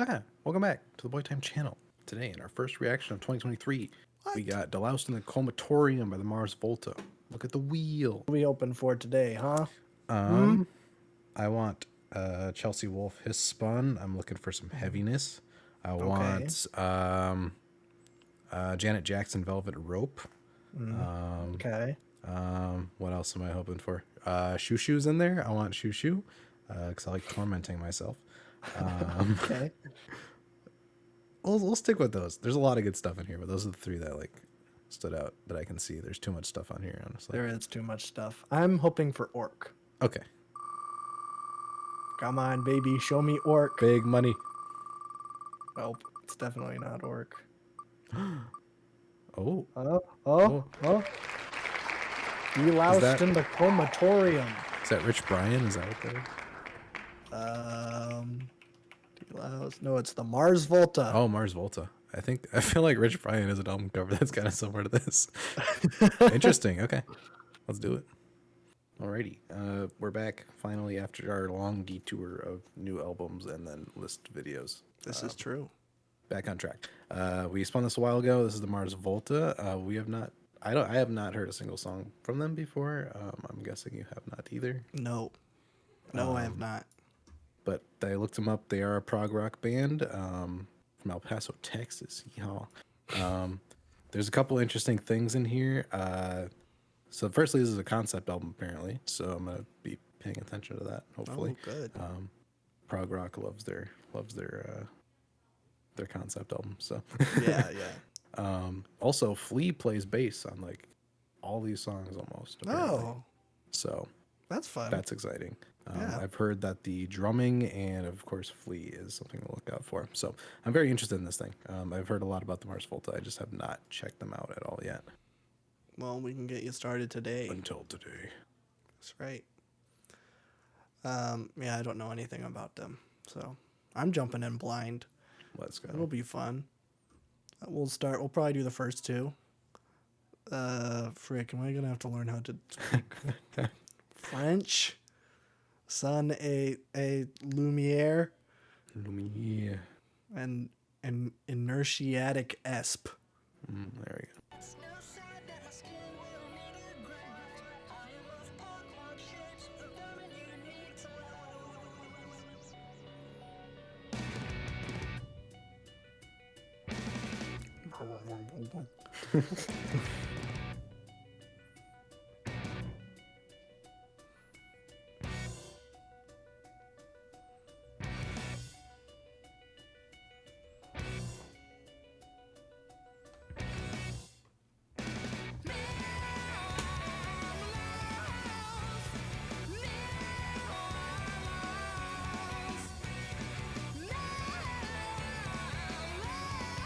Welcome back to the Boy Time channel. Today, in our first reaction of 2023, we got Deloused in the Comatorium by the Mars Volta. Look at the wheel. What are we open for today, huh? I want Chelsea Wolfe, his spun. I'm looking for some heaviness. I want Janet Jackson, Velvet Rope. Okay. What else am I hoping for? Shoo Shoo's in there. I want Shoo Shoo because I like tormenting myself. Okay. We'll stick with those. There's a lot of good stuff in here, but those are the three that like stood out that I can see. There's too much stuff on here, honestly. There is too much stuff. I'm hoping for Orc. Okay. Come on, baby. Show me Orc. Big money. Nope. It's definitely not Orc. Oh. Oh. Deloused in the Comatorium. Is that Rich Brian? Is that what that is? Deloused. No, it's the Mars Volta. Oh, Mars Volta. I feel like Rich Brian is an album cover that's kind of similar to this. Interesting. Okay. Let's do it. Alrighty. We're back finally after our long detour of new albums and then list videos. This is true. Back on track. We spun this a while ago. This is the Mars Volta. I have not heard a single song from them before. I'm guessing you have not either. No, I have not. But I looked them up. They are a prog rock band from El Paso, Texas. Y'all. There's a couple interesting things in here. So firstly, this is a concept album apparently, so I'm gonna be paying attention to that. Hopefully, Oh, good. prog rock loves their concept album. So Yeah. also, Flea plays bass on like all these songs almost. Apparently. Oh, So that's fun. that's exciting. Yeah. I've heard that the drumming and of course Flea is something to look out for. So I'm very interested in this thing. I've heard a lot about the Mars Volta. I just have not checked them out at all yet. Well, we can get you started today. Until today. That's right. Yeah, I don't know anything about them, so I'm jumping in blind. Let's go. It'll be fun. We'll probably do the first two. Frick, am I gonna have to learn how to speak French? Son a Lumiere Lumiere. and an inertiatic esp. There we go.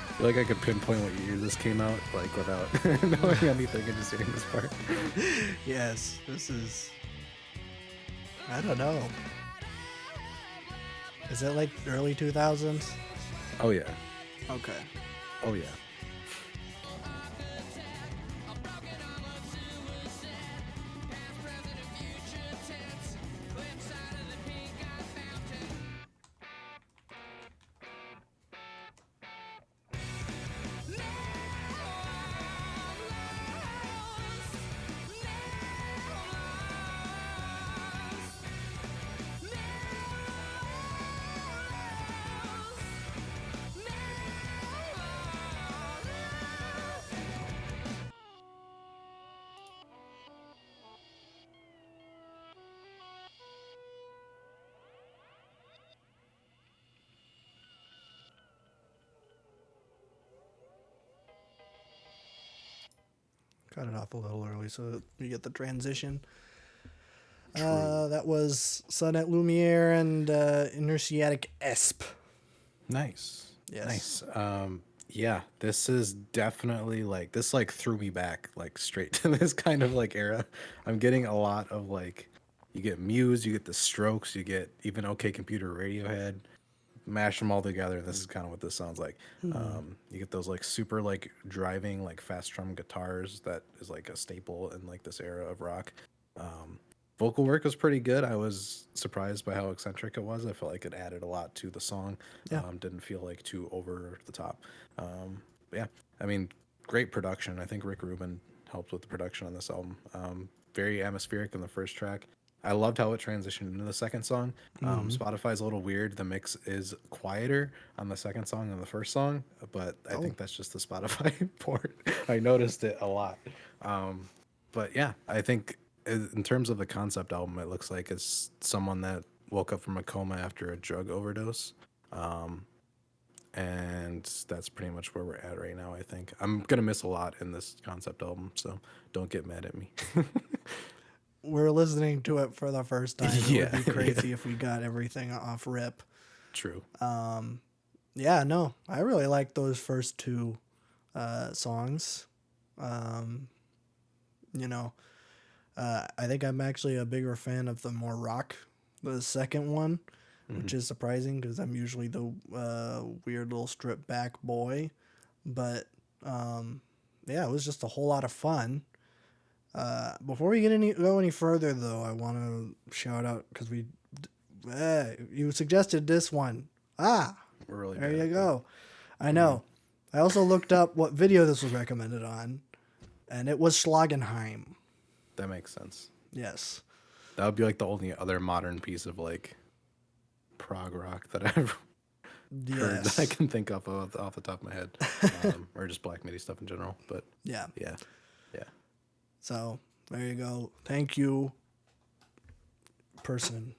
I feel like I could pinpoint what year this came out, like without knowing anything and just hearing this part. Yes, this is. I don't know. Is it like early 2000s? Oh yeah. Okay. Oh yeah. Cut it off a little early so you get the transition. That was Sonnet Lumiere and Inertiatic Esp. Nice. Yes. Nice. Yeah, this is definitely like this like threw me back like straight to this kind of like era. I'm getting a lot of like you get Muse, you get the Strokes, you get even OK Computer Radiohead. Mash them all together, and this is kind of what this sounds like. You get those like super like driving like fast drum guitars that is like a staple in like this era of rock. Vocal work was pretty good. I was surprised by how eccentric it was. I felt like it added a lot to the song. Yeah. Didn't feel like too over the top. Yeah, I mean, great production. I think Rick Rubin helped with the production on this album. Very atmospheric in the first track. I loved how it transitioned into the second song. Spotify's a little weird. The mix is quieter on the second song than the first song, but I Oh. think that's just the Spotify port. I noticed it a lot. But yeah, I think in terms of the concept album, it looks like it's someone that woke up from a coma after a drug overdose. And that's pretty much where we're at right now. I think I'm gonna miss a lot in this concept album, so don't get mad at me. We're listening to it for the first time. It Yeah, would be crazy if we got everything off rip. True. Yeah, no, I really like those first two songs. You know, I think I'm actually a bigger fan of the more rock, the second one, which is surprising because I'm usually the weird little stripped back boy. But yeah, it was just a whole lot of fun. Before we go any further, though, I want to shout out because you suggested this one. We're really There bad you at go. I know. I also looked up what video this was recommended on, and it was Schlagenheim. that makes sense. Yes. That would be like the only other modern piece of like prog rock that I've heard that I Yes. can think of off the top of my head, or just black MIDI stuff in general. But Yeah. yeah, yeah. So there you go. Thank you, person.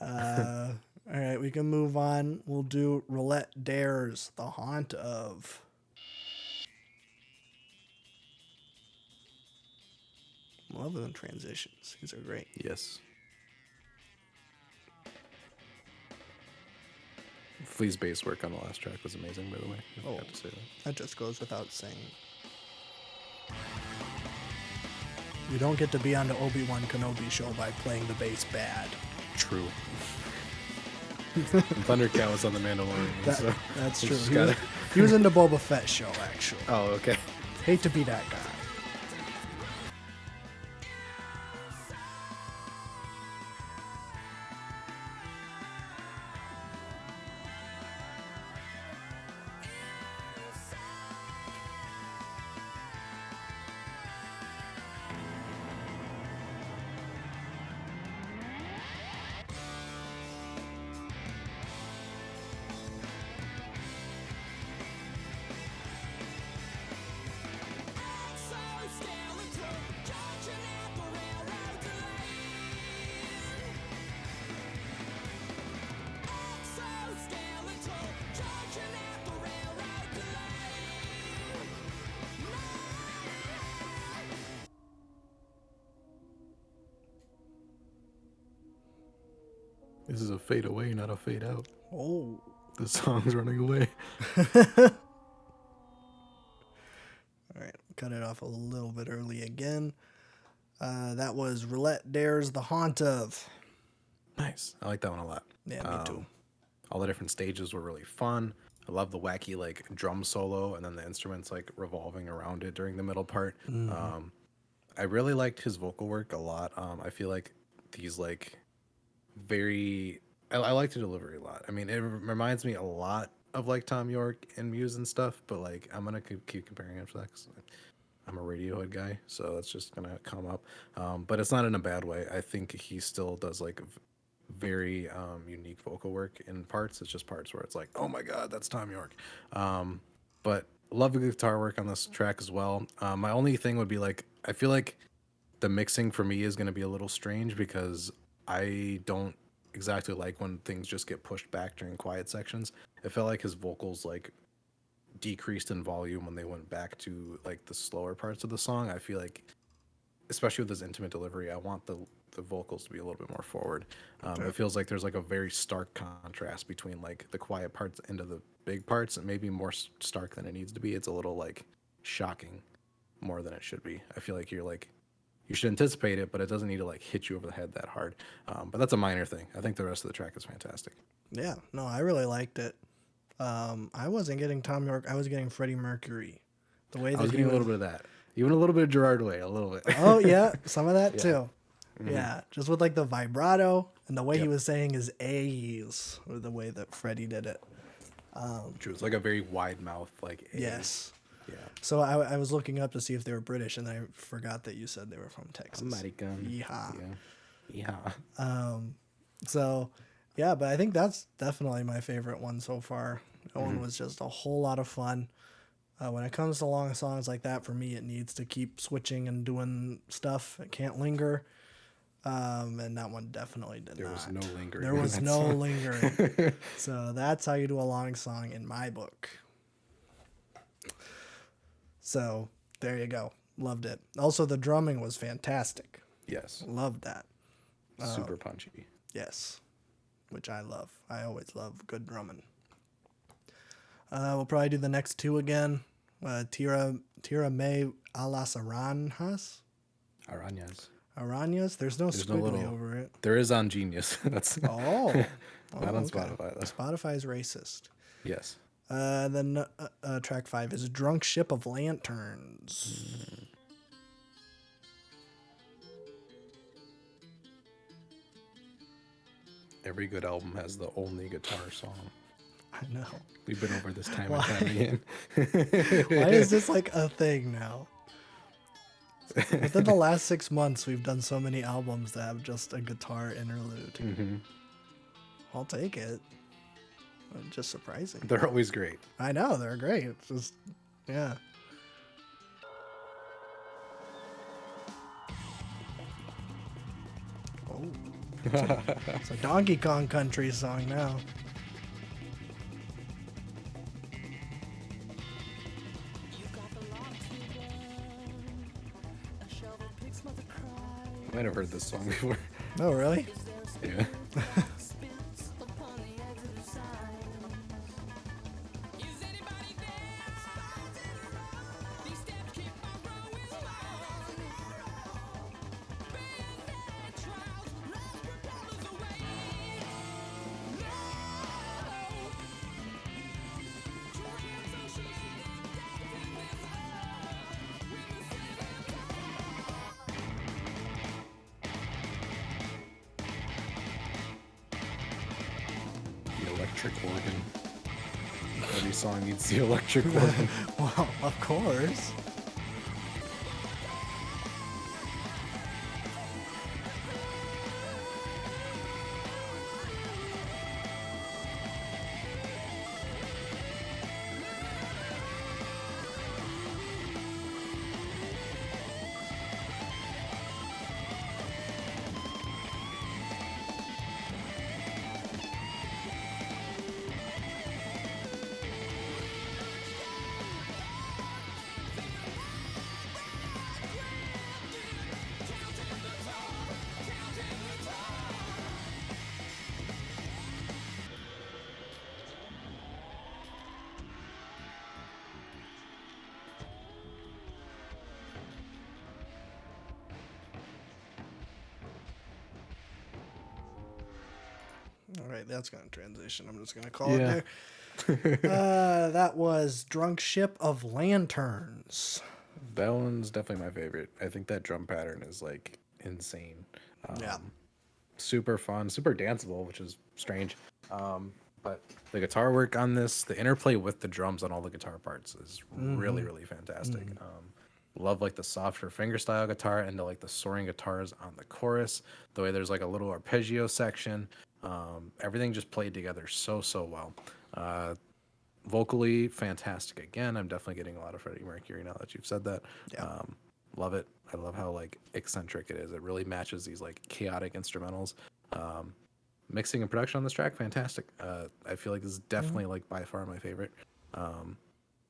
All right, we can move on. We'll do Roulette Dares, The Haunt of. Love them transitions. These are great. Yes. Flea's bass work on the last track was amazing, by the way. I forgot to say that. That just goes without saying. You don't get to be on the Obi-Wan Kenobi show by playing the bass bad. True. And Thundercat was on the Mandalorian. So That's we true. just He was, gotta- he was in the Boba Fett show, actually. Oh, okay. Hate to be that guy. This is a fade away, not a fade out. Oh. The song's running away. All right, cut it off a little bit early again. That was Roulette Dares, The Haunt of. Nice. I like that one a lot. Yeah, me too. All the different stages were really fun. I love the wacky like drum solo and then the instruments like revolving around it during the middle part. I really liked his vocal work a lot. I feel like these like I like the delivery a lot. I mean, it reminds me a lot of like Tom York and Muse and stuff, but like I'm gonna keep comparing him to that 'cause I'm a Radiohead guy, so that's just gonna come up. But it's not in a bad way. I think he still does like very unique vocal work in parts. It's just parts where it's like, oh my god, that's Tom York. But love the guitar work on this track as well. My only thing would be like, I feel like the mixing for me is gonna be a little strange because I don't exactly like when things just get pushed back during quiet sections. It felt like his vocals like decreased in volume when they went back to like the slower parts of the song. I feel like, especially with his intimate delivery, I want the vocals to be a little bit more forward. It feels like there's like a very stark contrast between like the quiet parts into the big parts, and maybe more stark than it needs to be. It's a little like shocking more than it should be. I feel like you should anticipate it, but it doesn't need to like hit you over the head that hard. But that's a minor thing. I think the rest of the track is fantastic. Yeah, no, I really liked it. I wasn't getting Tom York. I was getting Freddie Mercury. The way that I was he getting a little bit of that. Even a little bit of Gerard Way, a little bit. Oh yeah, some of that Yeah. too. Yeah, just with like the vibrato and the way he Yep. was saying his A's, or the way that Freddie did it. True. It's like a very wide mouth, like A. Yes. Yeah. So I was looking up to see if they were British, and I forgot that you said they were from Texas. American. Yeehaw. Yeah. Yeah. So, yeah, but I think that's definitely my favorite one so far. That one Mm-hmm. was just a whole lot of fun. When it comes to long songs like that, for me, it needs to keep switching and doing stuff. It can't linger. And that one definitely did There not. was no lingering. There in was that no song. lingering. So that's how you do a long song in my book. So there you go. Loved it. Also, the drumming was fantastic. Yes. Loved that. Super punchy. Yes, which I love. I always love good drumming. We'll probably do the next two again. Tira Me a las Aranjas. Arañas. There's no There's no squiggly little- over it. There is on Genius. That's Oh. not on okay. Spotify, though. Spotify's racist. Yes. Then track 5 is Drunkship of Lanterns. Every good album has the only guitar song. I know. We've been over this time and Why? time again. Why is this like a thing now? Within the last 6 months, we've done so many albums that have just a guitar interlude. Mm-hmm. I'll take it. Just surprising. They're always great. I know, they're great. It's just, yeah. Oh. It's a Donkey Kong Country song now. I might have heard this song before. Oh, really? Yeah. The electric organ. Every song needs the electric organ. Well, of course. All right, that's going to transition. I'm just going to call Yeah. it there. That was Drunkship of Lanterns. That one's definitely my favorite. I think that drum pattern is like insane. Yeah. Super fun, super danceable, which is strange. But the guitar work on this, the interplay with the drums on all the guitar parts is really, really fantastic. Love like the softer fingerstyle guitar and the like the soaring guitars on the chorus. The way there's like a little arpeggio section. Everything just played together so well. Vocally fantastic again. I'm definitely getting a lot of Freddie Mercury now that you've said that. Yeah. Love it. I love how like eccentric it is. It really matches these like chaotic instrumentals. Mixing and production on this track, fantastic. I feel like this is definitely like by far my favorite.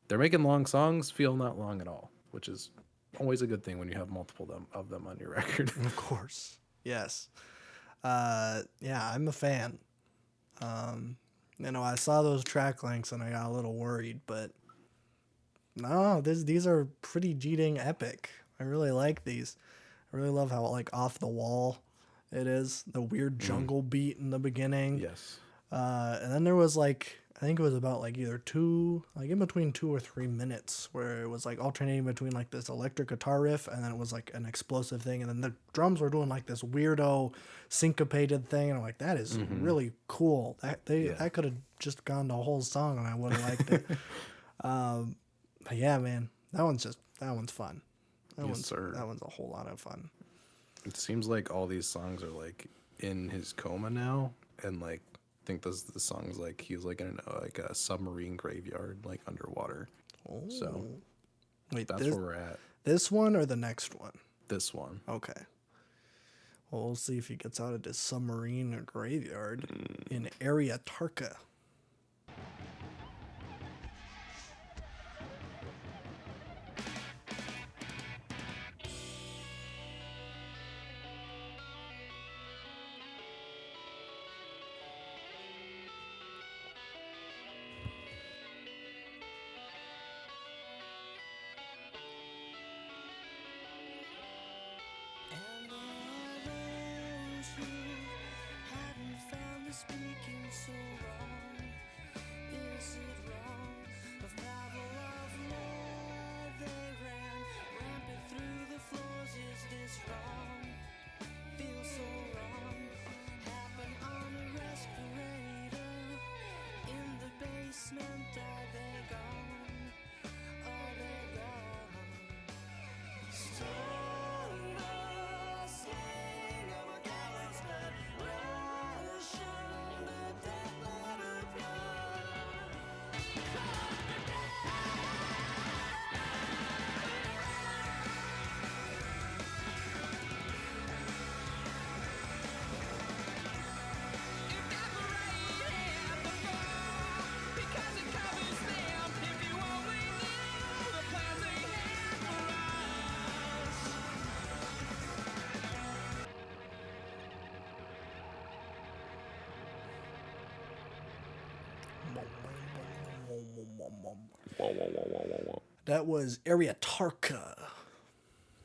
They're making long songs feel not long at all, which is always a good thing when you have multiple of them on your record. Of course. Yes. Yeah, I'm a fan. I saw those track links and I got a little worried, but no, these are pretty G-dang epic. I really like these. I really love how like off the wall it is. The weird jungle beat in the beginning. Yes. And then there was like, think it was about like either two, like in between 2 or 3 minutes, where it was like alternating between like this electric guitar riff and then it was like an explosive thing, and then the drums were doing like this weirdo syncopated thing, and I'm like, that is really cool. That could have just gone the whole song, and I would have liked it. But yeah, man, that one's fun. That one's a whole lot of fun. It seems like all these songs are like in his coma now, and like I think the songs like he was like in like a submarine graveyard, like underwater. Oh. So Wait, that's where we're at. This one or the next one? This one. Okay. Well, we'll see if he gets out of this submarine or graveyard in Ariatarka. Speaking so wrong, is it wrong? Of Pavlov more they ran, rampant through the floors, is this wrong? Feels so wrong, happen on a respirator, in the basement, are they gone? Are they gone? Stone the stain of a gallant's blood, Russian, the dead letter pure. Because it covers them. If you only knew the plans they had for us. That was Ariatarka.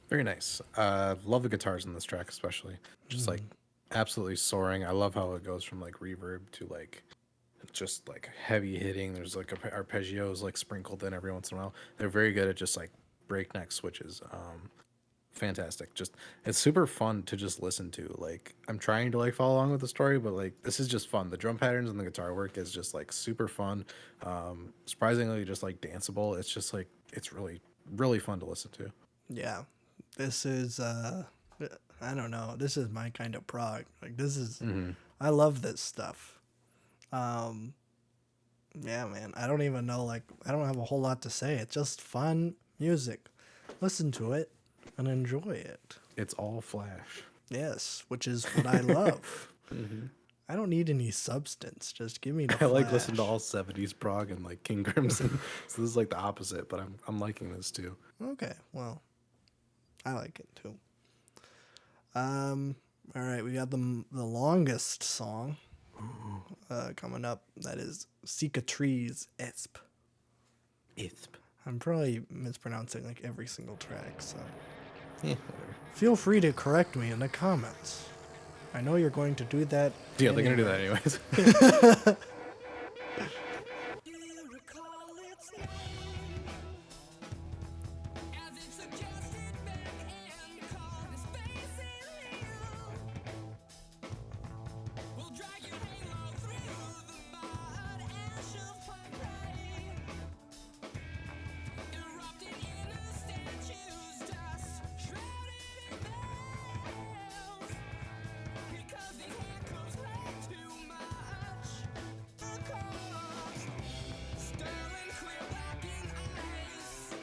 Very nice. Love the guitars in this track, especially. Just like absolutely soaring. I love how it goes from like reverb to like just like heavy hitting. There's like arpeggios like sprinkled in every once in a while. They're very good at just like breakneck switches. Fantastic. Just it's super fun to just listen to. Like I'm trying to like follow along with the story, but like this is just fun. The drum patterns and the guitar work is just like super fun. Surprisingly just like danceable. It's just like it's really really fun to listen to. Yeah. This is I don't know. This is my kind of prog. Like this is I love this stuff. Yeah, man. I don't even know, like I don't have a whole lot to say. It's just fun music. Listen to it and enjoy it. It's all flash. Yes, which is what I love. I don't need any substance. Just give me the I like flash. listen to all 70s prog and like King Crimson. So this is like the opposite, but I'm liking this too. Okay, well, I like it too. All right, we got the longest song coming up. That is Zika Trees Esp. I'm probably mispronouncing like every single track, so Yeah, whatever. feel free to correct me in the comments. I know you're going to do that. Yeah, they're gonna do that anyways. Do you recall its name? As it suggested back and called the space alien. We'll drag your halo through the mud, ash of prey. Erupting in a statue's dust, shrouded in bells. Because these handcuffs weigh too much. The cost, sterling clear blacking ice.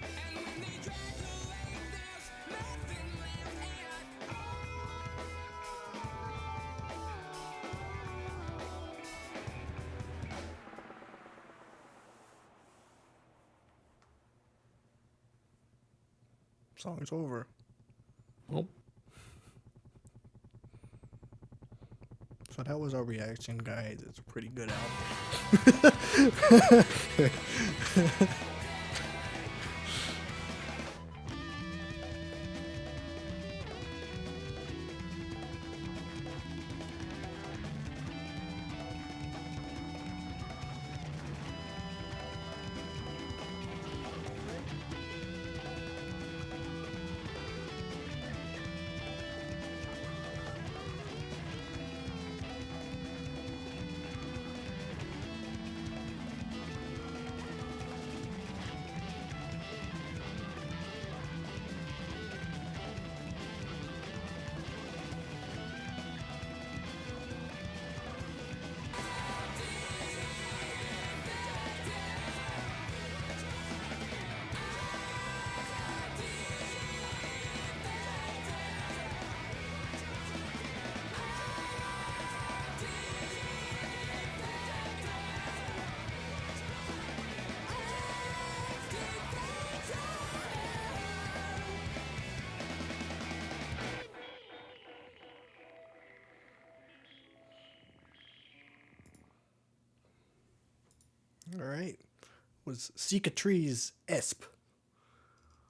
And when they drag the lake, there's nothing left at Song's over. Oh. So that was our reaction, guys. It's a pretty good album. All right. Was Cicatrice Esp.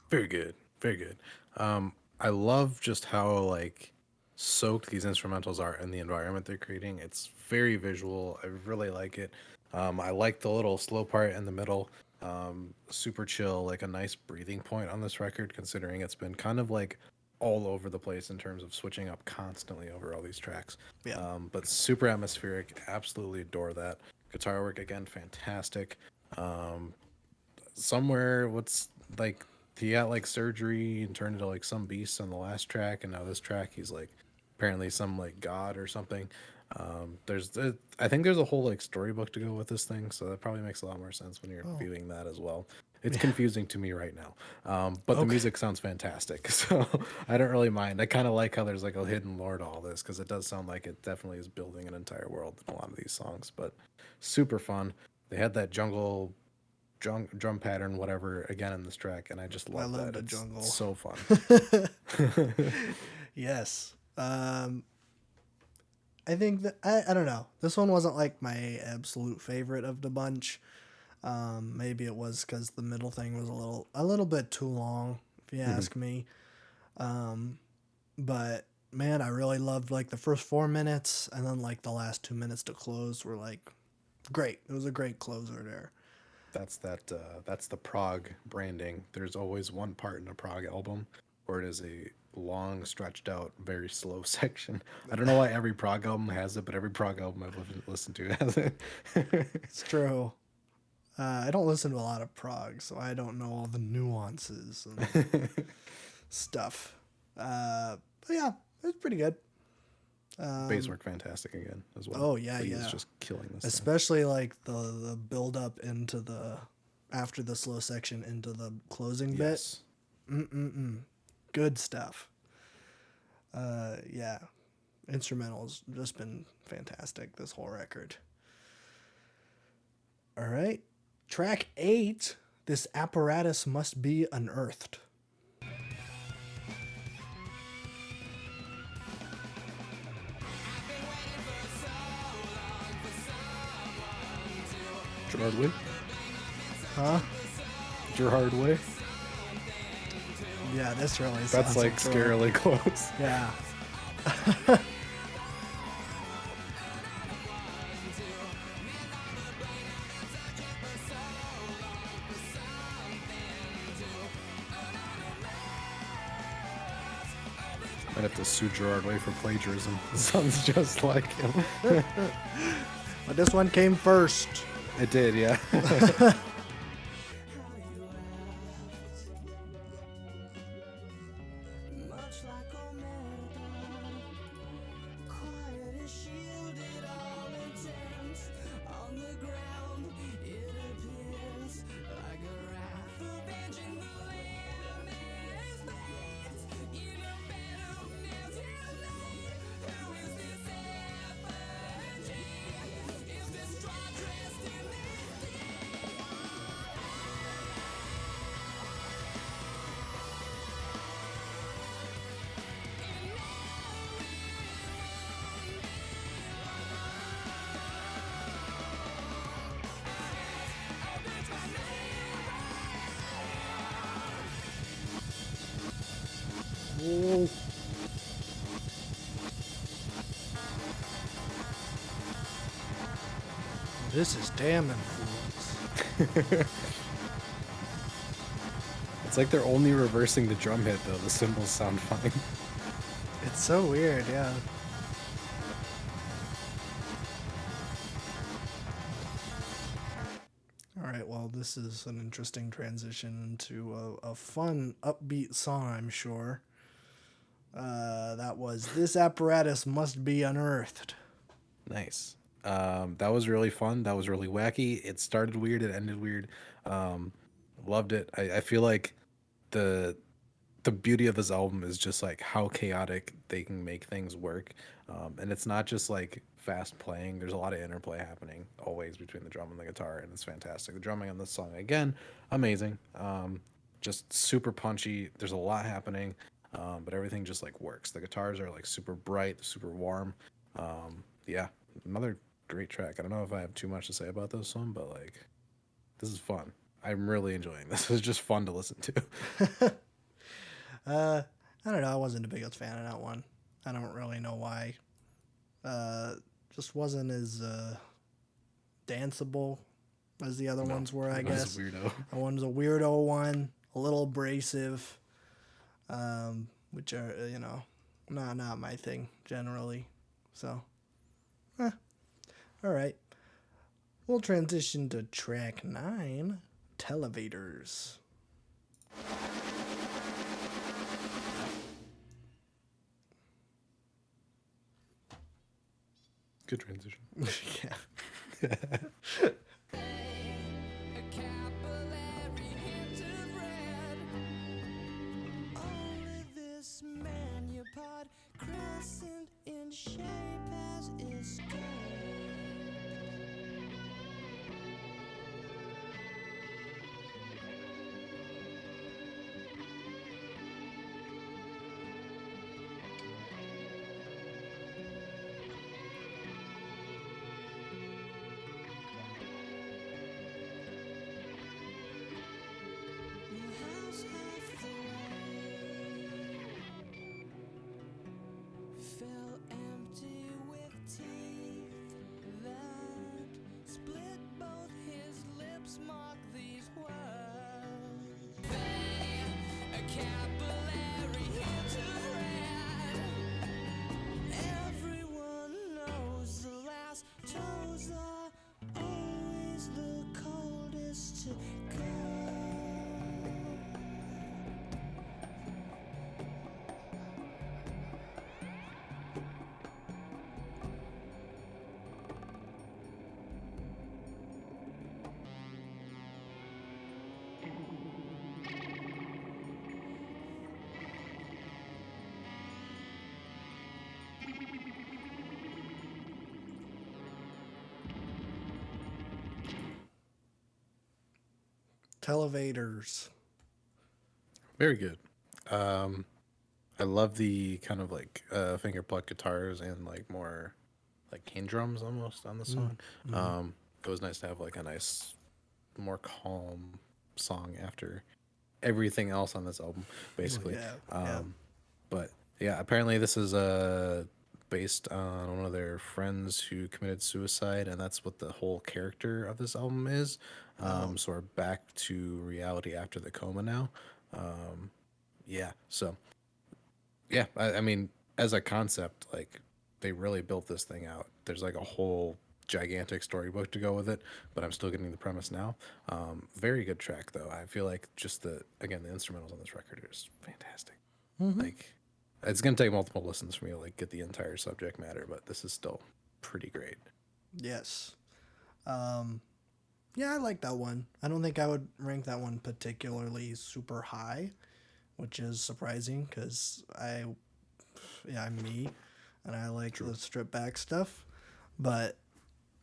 Very good. Very good. I love just how like soaked these instrumentals are in the environment they're creating. It's very visual. I really like it. I like the little slow part in the middle. Super chill, like a nice breathing point on this record, considering it's been kind of like all over the place in terms of switching up constantly over all these tracks. Yeah. But super atmospheric. Absolutely adore that. Guitar work again, fantastic. Somewhere what's like he got like surgery and turned into like some beast on the last track, and now this track he's like apparently some like god or something. I think there's a whole like storybook to go with this thing, so that probably makes a lot more sense when you're viewing that as well. It's confusing to me right now, but the Okay. music sounds fantastic, so I don't really mind. I kind of like how there's like a hidden lore to all this because it does sound like it definitely is building an entire world in a lot of these songs. But super fun. They had that jungle drum pattern, whatever, again in this track, and I just love love that. the It's jungle. so fun. Yes. I think that I don't know. This one wasn't like my absolute favorite of the bunch. Maybe it was because the middle thing was a little bit too long, if you ask me. But man, I really loved like the first 4 minutes, and then like the last 2 minutes to close were like great. It was a great closer there. That's the prog branding. There's always one part in a prog album where it is a long, stretched out, very slow section. I don't know why every prog album has it, but every prog album I've listened to has it. It's true. I don't listen to a lot of prog, so I don't know all the nuances and stuff. But yeah, it was pretty good. Bass work fantastic again as well. Oh, yeah, Lee yeah. is just killing this thing. Especially like the build up into the after the slow section into the closing bit. Yes. Good stuff. Yeah. Instrumental's just been fantastic this whole record. All right. Track 8, This Apparatus Must Be Unearthed. Gerard Way? Huh? Gerard Way? Yeah, this really sounds That's like cool. scarily close. Yeah. I'd have to sue Gerard Way for plagiarism. It sounds just like him. But this one came first. It did, yeah. Much like Omega, quiet is shielded, all intense. On the ground, it appears like a wrath avenging the enemy's veins. In a battle near tonight, who is this effigy? Is this straw dressed in this This is damn influence. It's like they're only reversing the drum hit, though. The cymbals sound fine. It's so weird, yeah. All right, well, this is an interesting transition to a fun, upbeat song, I'm sure. That was This Apparatus Must Be Unearthed. Nice. That was really fun. That was really wacky. It started weird. It ended weird. Loved it. I feel like the beauty of this album is just like how chaotic they can make things work. And it's not just like fast playing. There's a lot of interplay happening always between the drum and the guitar, and it's fantastic. The drumming on this song again, amazing. Just super punchy. There's a lot happening, but everything just like works. The guitars are like super bright, super warm. Yeah, another great track. I don't know if I have too much to say about this one, but like This is fun. I'm really enjoying this. This is just fun to listen to. I don't know. I wasn't the biggest fan of that one. I don't really know why. Just wasn't as danceable as the other ones were, I This is guess. weirdo. That one's a weirdo one, a little abrasive, which are, not my thing generally. So, all right. We'll transition to track 9, Televators. Good transition. Yeah. A capillary hint of red. Only this manupod crescent in shape has escaped. Your house half the way fell empty with teeth that split both his lips. Mark these words. A capillary hint of red. Everyone knows the last toes are always the coldest to go. Televators. Very good. I love the kind of like finger pluck guitars and like more like cane drums almost on the song. It was nice to have like a nice, more calm song after everything else on this album, basically. Yeah. But yeah, apparently this is based on one of their friends who committed suicide, and that's what the whole character of this album is. So we're back to reality after the coma now. Yeah, so yeah, I mean, as a concept, like they really built this thing out. There's like a whole gigantic storybook to go with it, but I'm still getting the premise now. Very good track though. I feel like just the instrumentals on this record are just fantastic. Like it's gonna take multiple listens for me to like get the entire subject matter, but this is still pretty great. Yes. Yeah, I like that one. I don't think I would rank that one particularly super high, which is surprising because I'm me, and I like the stripped back stuff. But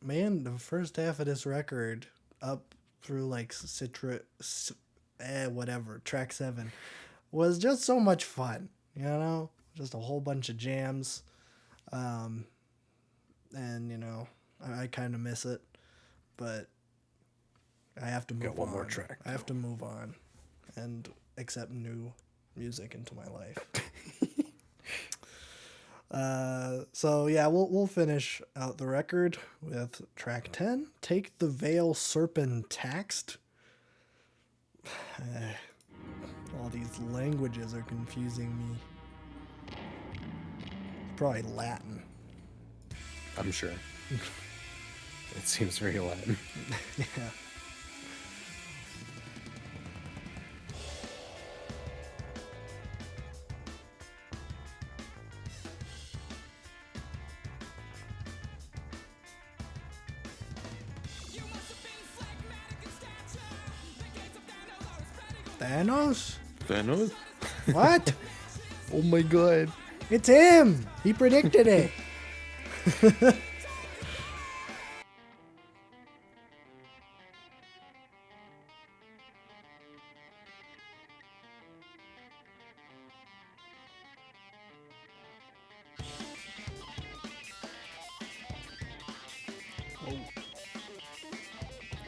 man, the first half of this record up through like track 7 was just so much fun. Just a whole bunch of jams, and I kind of miss it, but I have to move Got one on. more track, I have to move on and accept new music into my life. So yeah, we'll finish out the record with track 10. Take the Veil Serpent Taxed. All these languages are confusing me. Probably Latin. I'm sure. It seems very Latin. Yeah. You must have been phlegmatic in stature. The gates of Thanos are spreading Thanos? Thanos? What? Oh my god. It's him! He predicted it!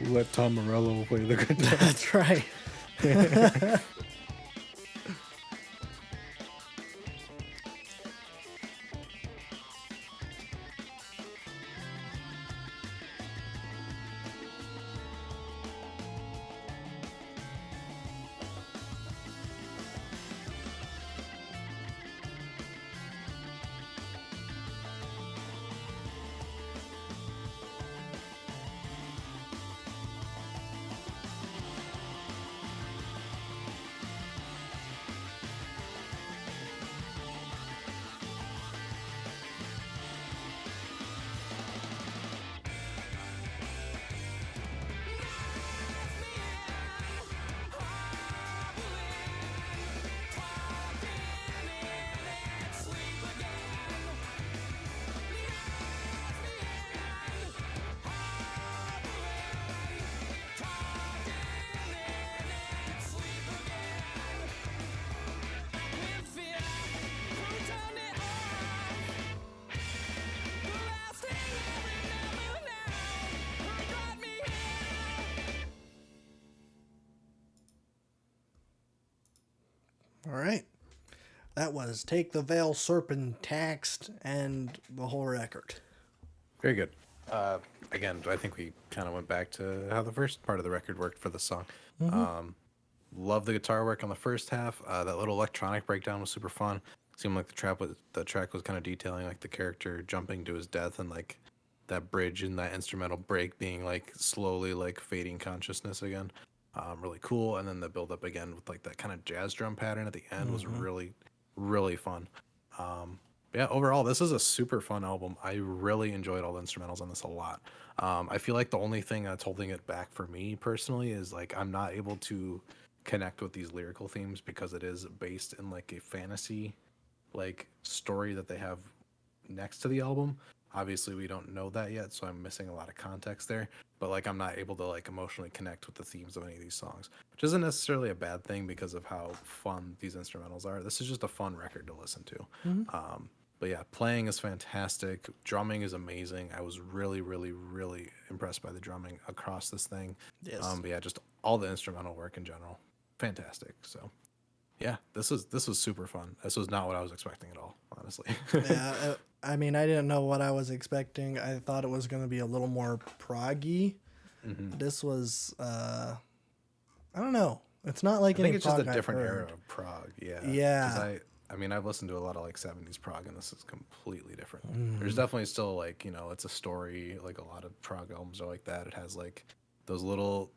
Let Tom Morello play the guitar. That's right. All right. That was Take the Veil, Serpent Taxed, and the whole record. Very good. Again, I think we kind of went back to how the first part of the record worked for the song. Love the guitar work on the first half. That little electronic breakdown was super fun. Seemed like the track was kind of detailing like the character jumping to his death and like that bridge and that instrumental break being like slowly like fading consciousness again. Really cool. And then the build up again with like that kind of jazz drum pattern at the end was really, really fun. Yeah, overall, this is a super fun album. I really enjoyed all the instrumentals on this a lot. I feel like the only thing that's holding it back for me personally is like I'm not able to connect with these lyrical themes because it is based in like a fantasy like story that they have next to the album. Obviously, we don't know that yet, so I'm missing a lot of context there. But like, I'm not able to like emotionally connect with the themes of any of these songs, which isn't necessarily a bad thing because of how fun these instrumentals are. This is just a fun record to listen to. But yeah, playing is fantastic. Drumming is amazing. I was really, really, really impressed by the drumming across this thing. Yes. But yeah, just all the instrumental work in general, fantastic. So yeah, this was super fun. This was not what I was expecting at all, honestly. Yeah, I mean, I didn't know what I was expecting. I thought it was going to be a little more proggy. This was, I don't know. It's not like I any think it's just a prog I've different heard. era of prog. Yeah. Yeah. 'Cause I mean, I've listened to a lot of like 70s prog, and this is completely different. There's definitely still like, it's a story. Like a lot of prog albums are like that. It has like those little,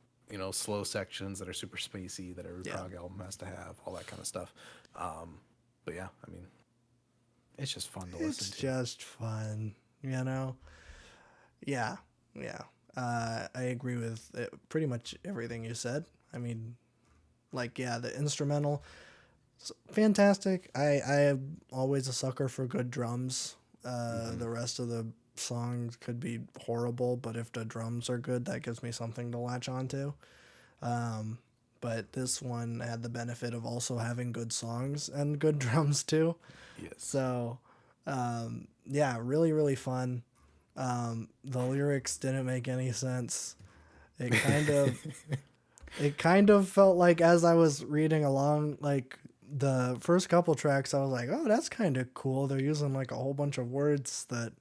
slow sections that are super spacey that every prog album has to have, all that kind of stuff. But yeah, I mean, it's just fun to listen It's to. just fun, Yeah, yeah. I agree with pretty much everything you said. I mean, like, yeah, the instrumental, fantastic. I am always a sucker for good drums. The rest of the songs could be horrible, but if the drums are good, that gives me something to latch onto. But this one had the benefit of also having good songs and good drums too. Yes. So, yeah, really, really fun. The lyrics didn't make any sense. It kind of felt like as I was reading along, like the first couple tracks, I was like, oh, that's kind of cool. They're using like a whole bunch of words that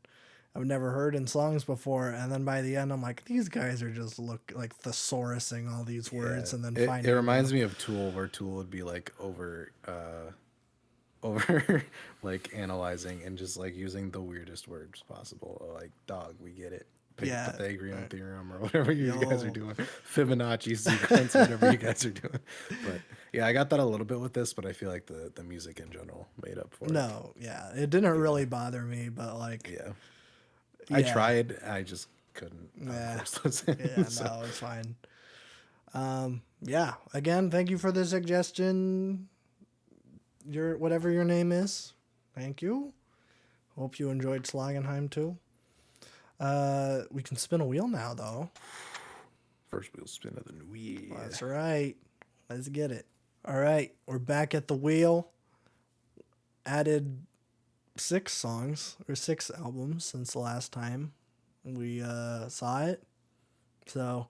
I've never heard in songs before. And then by the end, I'm like, these guys are just like thesaurusing all these words and then It finding. reminds me of Tool, where Tool would be like over like analyzing and just like using the weirdest words possible. Like, dog, we get it. Yeah. Pythagorean theorem or whatever you guys are Yo. doing. Fibonacci sequence, whatever you guys are doing. But yeah, I got that a little bit with this, but I feel like the music in general made up for it. No, yeah, it didn't really bother me, but like, Yeah. I Yeah. tried. I just couldn't. Yeah. First listen. yeah, So, no, it's fine. Yeah, again, thank you for the suggestion. Whatever your name is, thank you. Hope you enjoyed Slagenheim too. We can spin a wheel now, though. first wheel spin of the new year. That's right. Let's get it. All right, we're back at the wheel. Added 6 songs or 6 albums since the last time we saw it. So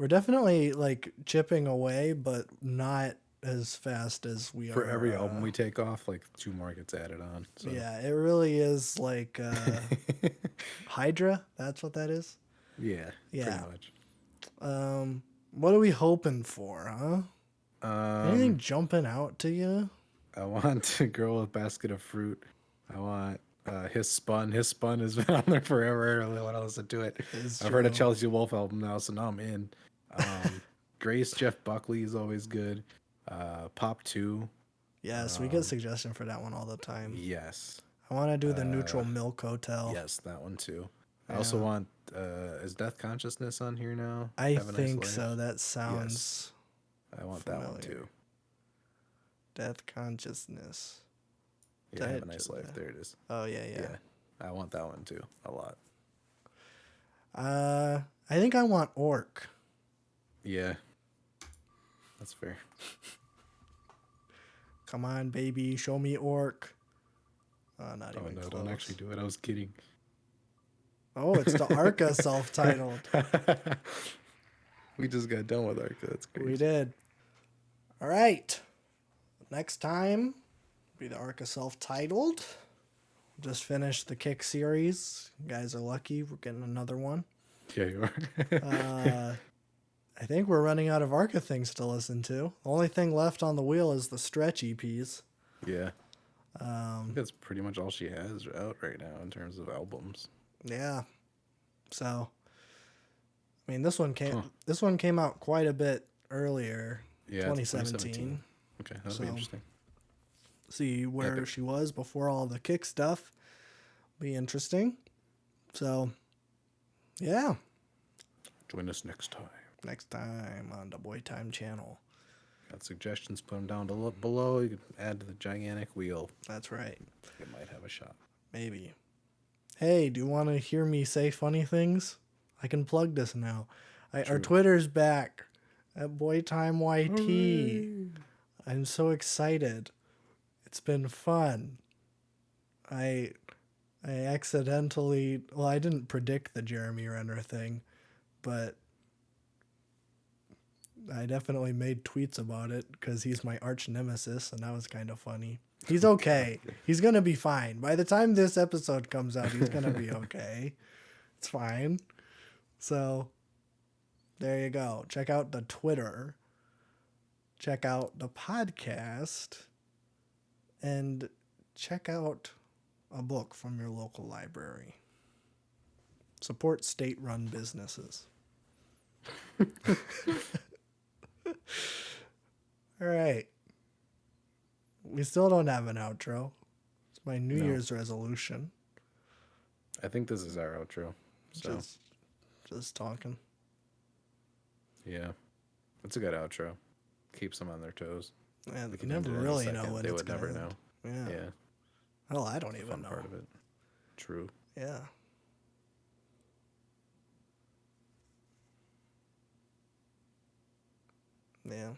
We're definitely like chipping away, but not as fast as we For are. every album we take off, like 2 more gets added on. So Yeah, it really is like Hydra. That's what that is. yeah, Yeah. pretty much. What are we hoping for, huh? Anything jumping out to you? I want a girl with basket of fruit. I want his spun. His spun has been on there forever. I really want to listen to it. It's I've heard a true. Chelsea Wolf album now, so now I'm in. Grace Jeff Buckley is always good. Pop 2. Yes, we get suggestion for that one all the time. Yes. I want to do the Neutral Milk Hotel. Yes, that one too. I also want is Death Consciousness on here now? I Have a Nice think Life? so. That sounds I want that one familiar. too. Death Consciousness. Yeah, Have a Nice Life. There it is. Oh yeah. Yeah. I want that one too. A lot. I think I want Orc. Yeah. That's fair. Come on, baby, show me Orc. Not Oh even no, close. don't actually do it. I was kidding. Oh, it's the Arca self-titled. We just got done with Arca. That's great. We did. All right. Next time, be the Arca self-titled. Just finished the Kick series. You guys are lucky. We're getting another one. Yeah, you are. I think we're running out of Arca things to listen to. The only thing left on the wheel is the stretch EPs. Yeah. I think that's pretty much all she has out right now in terms of albums. Yeah. So, I mean, this one came out quite a bit earlier. Yeah, it's 2017. Okay, that'll So- be interesting. See where Epic. she was before all the Kick stuff. Be interesting. So, yeah. Join us next time. Next time on the Boy Time channel. Got suggestions? Put them down below. You can add to the gigantic wheel. That's right. It might have a shot. Maybe. Hey, do you want to hear me say funny things? I can plug this now. Our Twitter's back at BoyTimeYT. I'm so excited. It's been fun. I accidentally, well, I didn't predict the Jeremy Renner thing, but I definitely made tweets about it because he's my arch nemesis, and that was kind of funny. He's okay. He's going to be fine. By the time this episode comes out, he's going to be okay. It's fine. So, there you go. Check out the Twitter. Check out the podcast. And check out a book from your local library. Support state-run businesses. All right. We still don't have an outro. It's my New Year's resolution. I think this is our outro. So Just talking. yeah, it's a good outro. Keeps them on their toes. Yeah, We you can never end it in a really know second. when They it's would never gonna know. end. Yeah. Yeah, Hell, I don't even fun know. part of it. True. Yeah. Yeah.